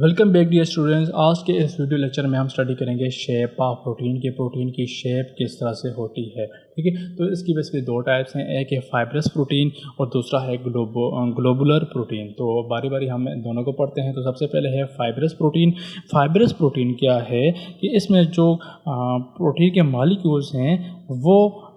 Welcome back dear students. आज के इस वीडियो लेक्चर में हम स्टडी करेंगे शेप ऑफ प्रोटीन की शेप किस तरह से होती है। ठीक है, तो इसकी बेसिकली दो टाइप्स हैं, एक है फाइब्रस प्रोटीन और दूसरा है ग्लोबुलर प्रोटीन। तो बारी बारी हम दोनों को पढ़ते हैं। तो सबसे पहले है फाइब्रस प्रोटीन। फाइब्रस प्रोटीन क्या है कि इसमें जो प्रोटीन के मॉलिक्यूल्स हैं वो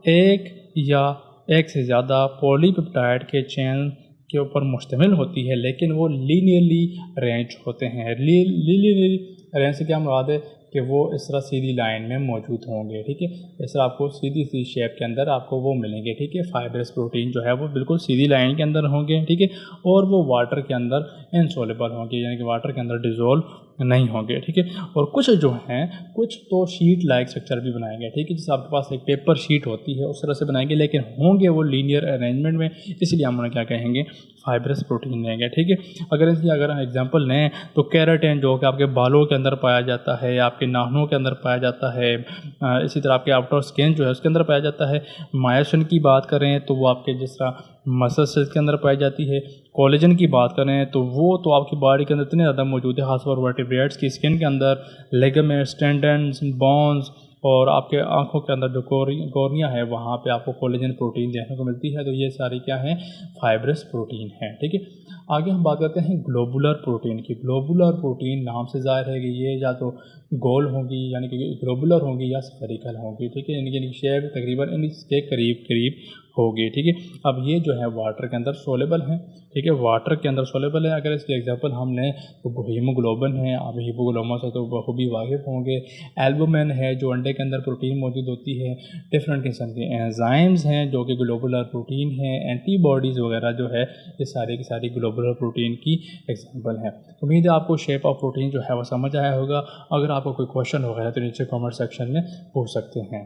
एक या एक से ज़्यादा पॉलीपेप्टाइड के चेन के ऊपर मुश्तमिल होती है, लेकिन वो लीनियरली अरेंज होते हैं। लीनियरली अरेंज से क्या मुराद है कि वो इस तरह सीधी लाइन में मौजूद होंगे। ठीक है, इस तरह आपको सीधी सी शेप के अंदर आपको वो मिलेंगे। ठीक है, फाइब्रस प्रोटीन जो है वो बिल्कुल सीधी लाइन के अंदर होंगे। ठीक है, और वो वाटर के अंदर इनसॉल्युबल होंगे, यानी कि वाटर के अंदर डिज़ोल्व नहीं होंगे। ठीक है, और कुछ जो हैं कुछ तो शीट लाइक स्ट्रक्चर भी बनाएंगे। ठीक है, जैसे आपके पास एक पेपर शीट होती है उस तरह से बनाएंगे, लेकिन होंगे वो लीनियर अरेंजमेंट में, इसलिए हम उन्हें क्या कहेंगे, फाइब्रस प्रोटीन लेंगे। ठीक है, अगर हम एग्जांपल लें तो केराटिन जो कि आपके बालों के अंदर पाया जाता है, आपके नाखूनों के अंदर पाया जाता है, इसी तरह आपके आउटर स्किन जो है उसके अंदर पाया जाता है। मायोसिन की बात करें तो वो आपके जिस तरह मसल सेल्स के अंदर पाई जाती है। कोलेजन की बात करें तो वो तो आपकी बॉडी के अंदर इतने ज़्यादा मौजूद है, खासतौर पर वर्टिब्रेट्स की स्किन के अंदर, लिगामेंट्स, टेंडन्स, बोन्स, और आपके आंखों के अंदर जो कॉर्निया है वहाँ पे आपको कोलेजन प्रोटीन देखने को मिलती है। तो ये सारी क्या है, फाइब्रस प्रोटीन है। ठीक है, आगे हम बात करते हैं ग्लोबुलर प्रोटीन की। ग्लोबुलर प्रोटीन नाम से ज़ाहिर है कि ये या तो गोल होंगी यानी कि ग्लोबुलर होंगी या स्फेरिकल होंगी। ठीक है, यानी कि शेप तकरीबन इसके करीब करीब होगी। ठीक है, अब ये जो है वाटर के अंदर सोलेबल हैं। ठीक है, वाटर के अंदर सोलेबल है। अगर इसके एग्जांपल हम लें तो हीमोग्लोबिन है, आप हीमोग्लोबिन से तो बखूबी वाकिफ़ होंगे। एल्बुमिन है जो अंडे के अंदर प्रोटीन मौजूद होती है। डिफरेंट किस्म के एंजाइम्स हैं जो कि ग्लोबुलर प्रोटीन है। एंटीबॉडीज़ वगैरह जो है ये सारी की सारी ग्लोबुलर प्रोटीन की एग्जाम्पल है। उम्मीद है आपको शेप ऑफ प्रोटीन जो है वो समझ आया होगा। अगर आपको कोई क्वेश्चन वगैरह तो नीचे कमेंट सेक्शन में पूछ सकते हैं।